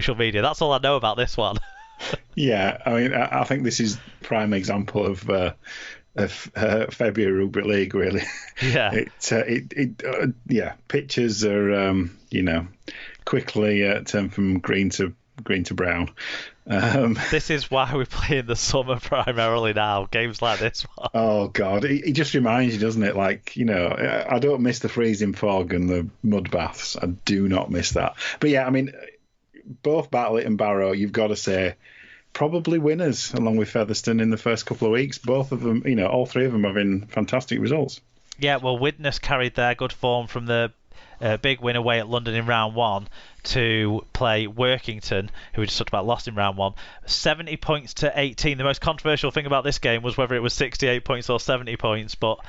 social media. That's all I know about this one. Yeah, I mean, I think this is prime example of February Rugby League. Really, Yeah. yeah, pitches are quickly turned from green to brown. This is why we play in the summer primarily now. Games like this one. Oh God, it just reminds you, doesn't it? Like, I don't miss the freezing fog and the mud baths. I do not miss that. But yeah, I mean, both Bartlett and Barrow, you've got to say, probably winners along with Featherstone in the first couple of weeks. Both of them, all three of them having fantastic results. Yeah, well, Widnes carried their good form from the big win away at London in round one to play Workington, who we just talked about lost in round one. 70 points to 18. The most controversial thing about this game was whether it was 68 points or 70 points, but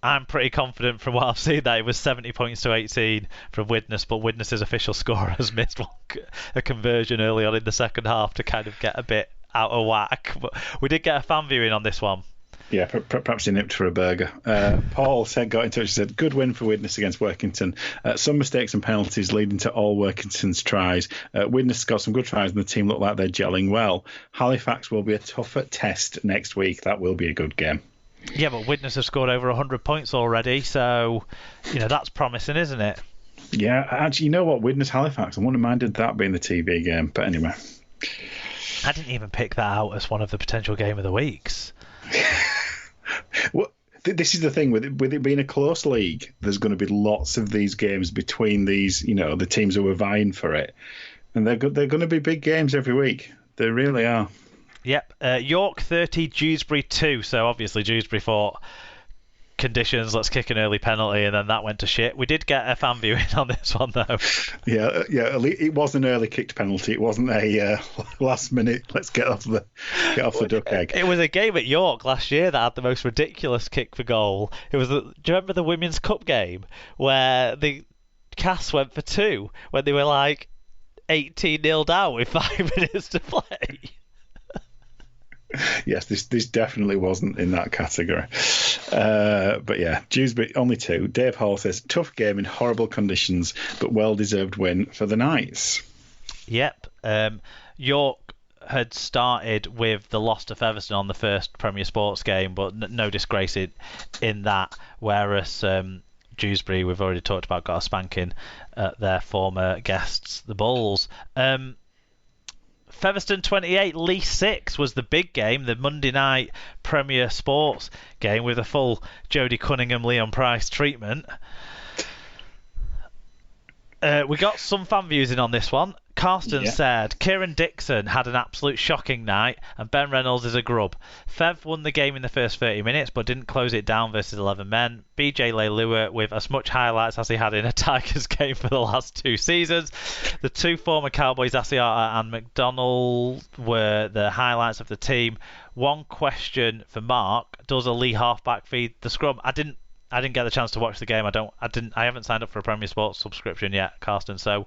I'm pretty confident from what I've seen that it was 70 points to 18 from Widnes, but Widnes' official scorer has missed a conversion early on in the second half to kind of get a bit out of whack. But we did get a fan viewing on this one. Yeah, perhaps he nipped for a burger. Paul got in touch and said, good win for Widnes against Workington. Some mistakes and penalties leading to all Workington's tries. Widnes got some good tries and the team look like they're gelling well. Halifax will be a tougher test next week. That will be a good game. Yeah, but Widnes have scored over 100 points already, so, that's promising, isn't it? Yeah, actually, you know what? Widnes Halifax, I wouldn't have minded that being the TV game. But anyway. I didn't even pick that out as one of the potential game of the weeks. Well, this is the thing with it being a close league. There's going to be lots of these games between these, the teams who are vying for it, and they're going to be big games every week. They really are. Yep. York 30, Dewsbury 2. So obviously Dewsbury thought conditions, let's kick an early penalty, and then that went to shit. We did get a fan viewing on this one though. Yeah. It was an early kicked penalty. It wasn't a last minute. Let's get off the duck egg. It was a game at York last year that had the most ridiculous kick for goal. It was. Do you remember the Women's Cup game where the Cass went for two when they were like 18-0 down with 5 minutes to play? Yes, this definitely wasn't in that category. But yeah, Dewsbury only 2. Dave Hall says, tough game in horrible conditions, but well-deserved win for the Knights. Yep. York had started with the loss to Featherstone on the first Premier Sports game, but no disgrace in that, whereas Dewsbury, we've already talked about, got a spanking at their former guests, the Bulls. Featherstone 28, Leigh 6 was the big game, the Monday night Premier Sports game with a full Jodie Cunningham, Leon Price treatment. We got some fan views in on this one. Carsten said, Kieran Dixon had an absolute shocking night and Ben Reynolds is a grub. Fev won the game in the first 30 minutes but didn't close it down versus 11 men. BJ Leilua with as much highlights as he had in a Tigers game for the last 2 seasons. The 2 former Cowboys, Asiata and McDonald, were the highlights of the team. One question for Mark, does a Leigh halfback feed the scrum? I didn't get the chance to watch the game. I haven't signed up for a Premier Sports subscription yet, Carsten, so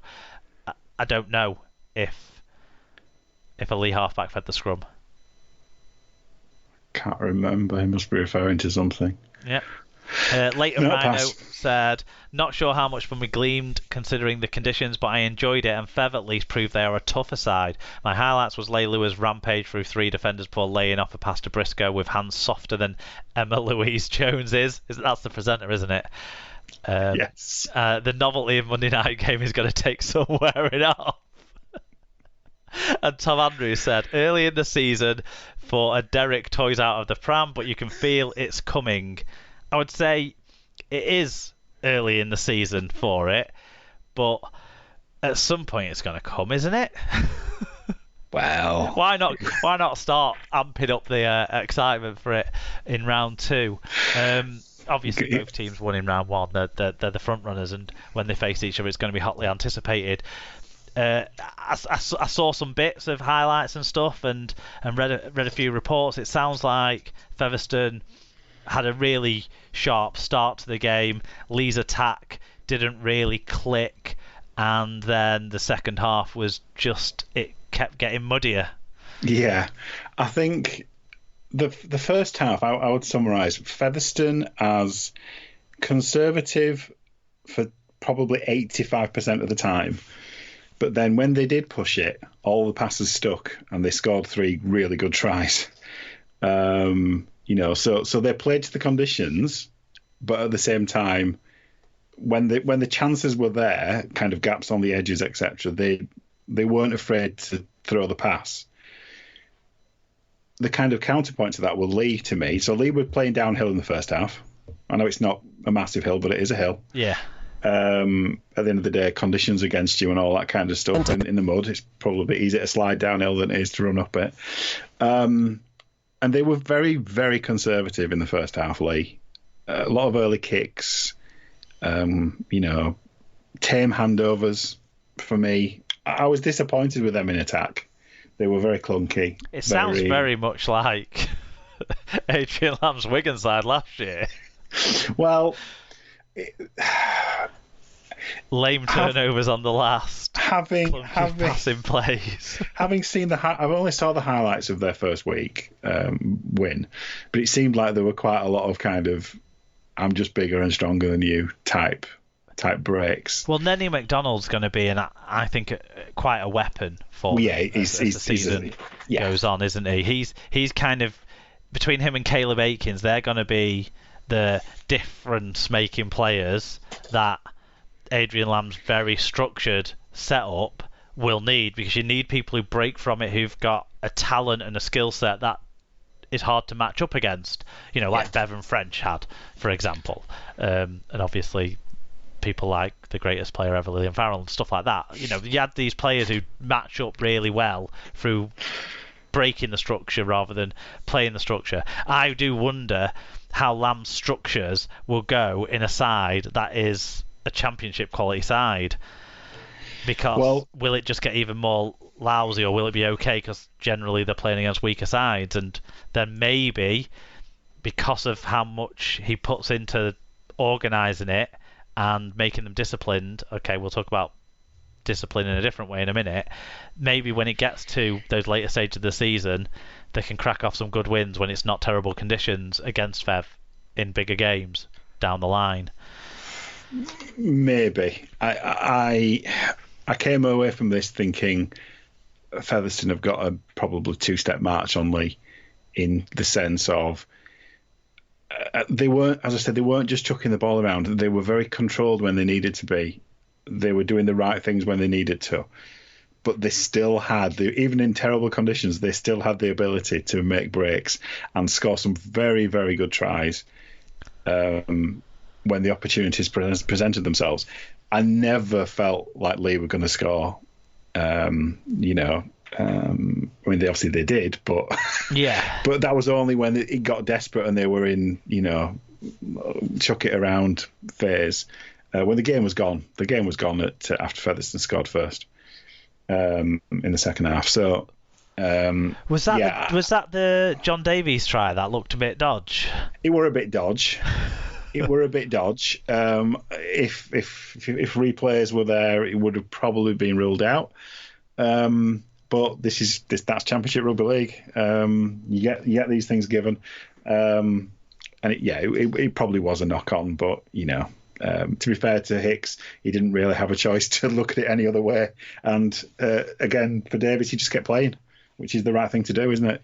I don't know if a Leigh halfback fed the scrum. Can't remember. He must be referring to something. Yeah. Later, Rhino said, not sure how much fun we gleamed considering the conditions, but I enjoyed it and Fev at least proved they are a tougher side. My highlights was Leilua's rampage through 3 defenders before laying off a pass to Briscoe with hands softer than Emma Louise Jones is. That's the presenter, isn't it? Yes. The novelty of Monday night game is going to take some wearing off. And Tom Andrews said, early in the season for a Derek toys out of the pram, but you can feel it's coming. I would say it is early in the season for it, but at some point it's going to come, isn't it? Well, why not start amping up the excitement for it in round 2? Obviously, both teams won in round 1. They're the front runners, and when they face each other, it's going to be hotly anticipated. I saw some bits of highlights and stuff, and read a few reports. It sounds like Featherstone had a really sharp start to the game. Leigh's attack didn't really click, and then the second half was just, it kept getting muddier. Yeah, I think the first half, I would summarise Featherstone as conservative for probably 85% of the time, But then when they did push it, all the passes stuck, and they scored 3 really good tries. So they played to the conditions, but at the same time, when the chances were there, kind of gaps on the edges, etc., they weren't afraid to throw the pass. The kind of counterpoint to that were Lee to me. So Lee were playing downhill in the first half. I know it's not a massive hill, but it is a hill. Yeah. At the end of the day, conditions against you and all that kind of stuff in the mud, it's probably easier to slide downhill than it is to run up it. And they were very, very conservative in the first half, Lee. A lot of early kicks, tame handovers for me. I was disappointed with them in attack. They were very clunky. It sounds very much like Adrian Lamb's Wigan side last year. Well... Lame turnovers on the last. Having passing plays. Having seen I've only saw the highlights of their first week win, but it seemed like there were quite a lot of kind of "I'm just bigger and stronger than you" type breaks. Well, Nenny McDonald's going to be, I think, quite a weapon for as the season goes on, isn't he? He's kind of between him and Caleb Aikens. They're going to be the difference-making players that Adrian Lamb's very structured setup will need, because you need people who break from it, who've got a talent and a skill set that is hard to match up against. Like Bevan French had, for example, and obviously people like the greatest player ever, Lillian Farrell, and stuff like that. You had these players who match up really well through breaking the structure rather than playing the structure. I do wonder how Lamb's structures will go in a side that is a championship quality side, because will it just get even more lousy, or will it be okay because generally they're playing against weaker sides? And then maybe because of how much he puts into organising it and making them disciplined, okay, we'll talk about discipline in a different way in a minute, maybe when it gets to those later stages of the season they can crack off some good wins when it's not terrible conditions against Fev in bigger games down the line. Maybe. I came away from this thinking Featherstone have got a probably 2-step march on Lee, in the sense of they weren't, as I said, they weren't just chucking the ball around. They were very controlled when they needed to be. They were doing the right things when they needed to. But they still had, even in terrible conditions, they still had the ability to make breaks and score some very, very good tries when the opportunities presented themselves. I never felt like Lee were going to score. I mean, obviously they did, but but that was only when it got desperate and they were in, chuck it around phase. When the game was gone. The game was gone after Featherstone scored first in the second half. So was that the John Davies try that looked a bit dodge? It were a bit dodge. If replays were there, it would have probably been ruled out. But that's Championship Rugby League. You get these things given, and it probably was a knock on. But to be fair to Hicks, he didn't really have a choice to look at it any other way. And again, for Davies, he just kept playing, which is the right thing to do, isn't it?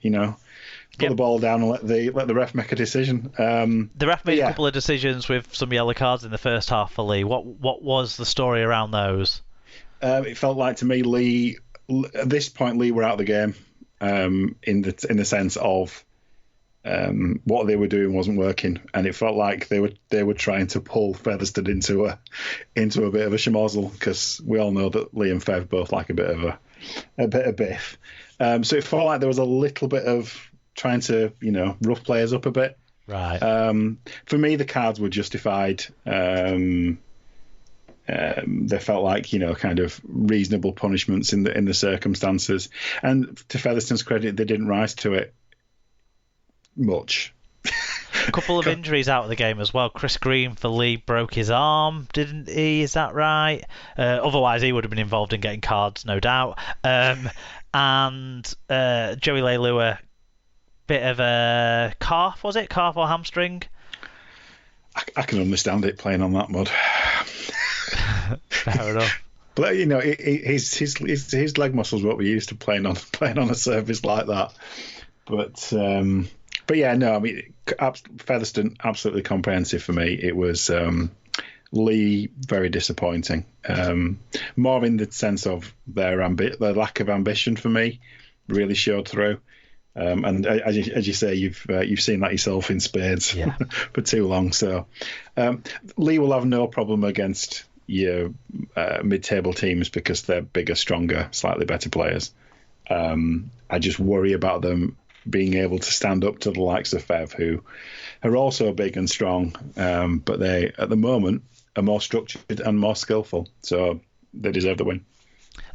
Put the ball down and let the ref make a decision. The ref made a couple of decisions with some yellow cards in the first half for Lee. What was the story around those? It felt like to me, Lee, at this point, Lee were out of the game in the sense of what they were doing wasn't working, and it felt like they were trying to pull Featherstone into a bit of a schmozzle, because we all know that Lee and Fev both like a bit of biff. So it felt like there was a little bit of trying to rough players up a bit. Right. For me, the cards were justified. They felt like kind of reasonable punishments in the circumstances, and to Featherstone's credit, they didn't rise to it much. A couple of injuries out of the game as well. Chris Green for Lee broke his arm, didn't he? Is that right? Otherwise, he would have been involved in getting cards, no doubt. And Joey Leilua, bit of a calf, was it? Calf or hamstring? I can understand it playing on that mud. Fair enough. But his leg muscles won't be used to playing on a surface like that. But yeah, no, I mean, Featherstone, absolutely comprehensive for me. It was Lee, very disappointing. More in the sense of their lack of ambition for me really showed through. And as you say, you've seen that yourself in spades for too long. So Lee will have no problem against your mid-table teams because they're bigger, stronger, slightly better players. I just worry about them being able to stand up to the likes of Fev, who are also big and strong, but they, at the moment, are more structured and more skillful. So they deserve the win.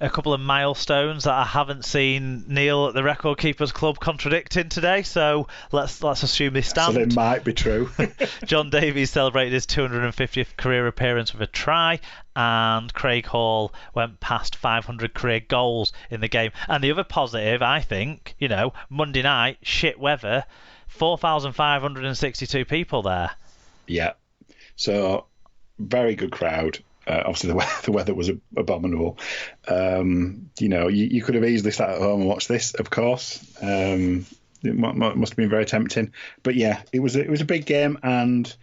A couple of milestones that I haven't seen Neil at the Record Keepers Club contradicting today, so let's assume they stand. So they might be true. John Davies celebrated his 250th career appearance with a try, and Craig Hall went past 500 career goals in the game. And the other positive, I think, Monday night, shit weather, 4,562 people there. Yeah. So, very good crowd. Obviously, the weather was abominable. You could have easily sat at home and watched this, of course. It must have been very tempting. But yeah, it was a big game, and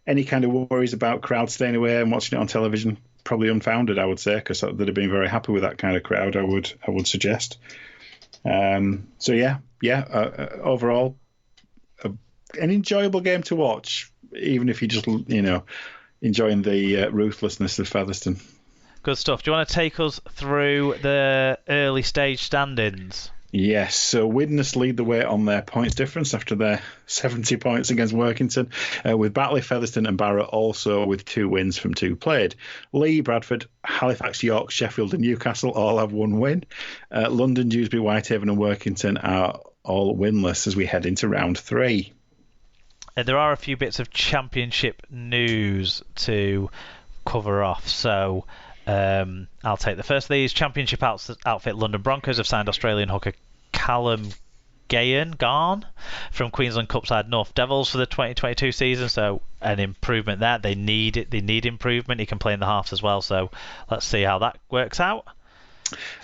any kind of worries about crowd staying away and watching it on television, probably unfounded, I would say, because they'd have been very happy with that kind of crowd, I would suggest. Overall, an enjoyable game to watch, even if you just, enjoying the ruthlessness of Featherstone. Good stuff. Do you want to take us through the early stage standings? Yes, so Widnes lead the way on their points difference after their 70 points against Workington, with Batley, Featherstone and Barrow also with 2 wins from 2 played. Lee, Bradford, Halifax, York, Sheffield and Newcastle all have 1 win. London, Dewsbury, Whitehaven and Workington are all winless as we head into round 3. There are a few bits of championship news to cover off, so I'll take the first of these. Championship outfit London Broncos have signed Australian hooker Callum Garn from Queensland Cup side North Devils for the 2022 season, so an improvement there. They need it. They need improvement. He can play in the halves as well, so let's see how that works out.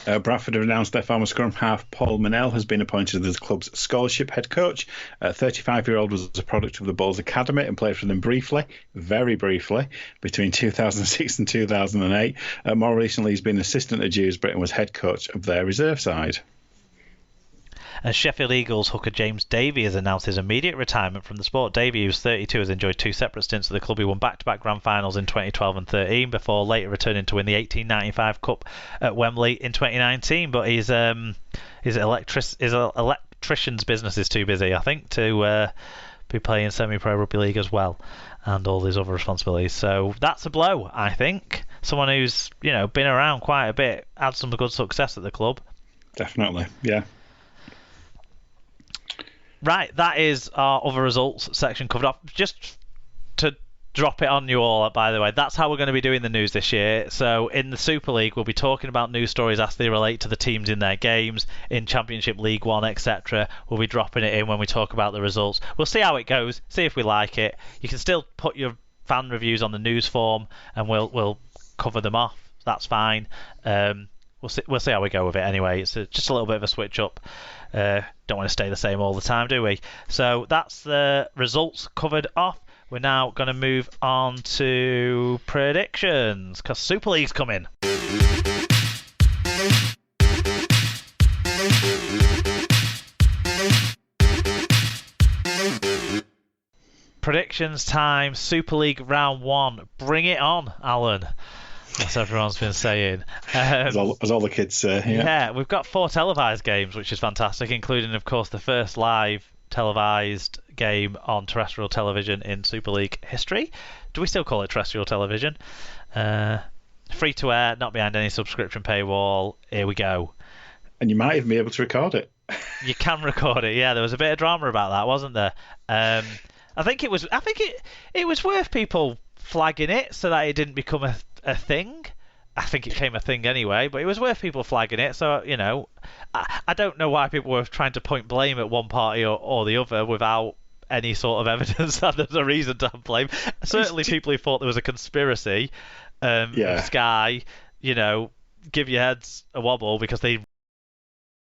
Bradford have announced their former scrum half Paul Manell has been appointed as the club's scholarship head coach. 35-year-old was a product of the Bulls Academy and played for them very briefly, between 2006 and 2008. More recently, he's been assistant at Dewsbury and was head coach of their reserve side. And Sheffield Eagles hooker James Davey has announced his immediate retirement from the sport. Davey, who's 32, has enjoyed 2 separate stints at the club. He won back-to-back grand finals in 2012 and 13 before later returning to win the 1895 Cup at Wembley in 2019. But his electrician's business is too busy, I think, to be playing semi-pro rugby league as well, and all his other responsibilities. So that's a blow, I think. Someone who's been around quite a bit, had some good success at the club. Definitely, yeah. Right, that is our other results section covered up. Just to drop it on you all, by the way, that's how we're going to be doing the news this year. So in the Super League, we'll be talking about news stories as they relate to the teams in their games. In Championship, League One, etc., we'll be dropping it in when we talk about the results. We'll see how it goes, see if we like it. You can still put your fan reviews on the news form, and we'll cover them off. That's fine. We'll see how we go with it anyway. It's just a little bit of a switch up. Don't want to stay the same all the time, do we? So that's the results covered off. We're now going to move on to predictions, because Super League's coming. Predictions time, Super League round 1. Bring it on, Alan. That's everyone's been saying. As all the kids say. Yeah, we've got 4 televised games, which is fantastic, including, of course, the first live televised game on terrestrial television in Super League history. Do we still call it terrestrial television? Free to air, not behind any subscription paywall. Here we go. And you might even be able to record it. You can record it, yeah. There was a bit of drama about that, wasn't there? I think it was worth people flagging it so that it didn't become a thing. I think it became a thing anyway, but it was worth people flagging it. So, I don't know why people were trying to point blame at one party or the other without any sort of evidence that there's a reason to have blame. Certainly people who thought there was a conspiracy, Sky, give your heads a wobble because they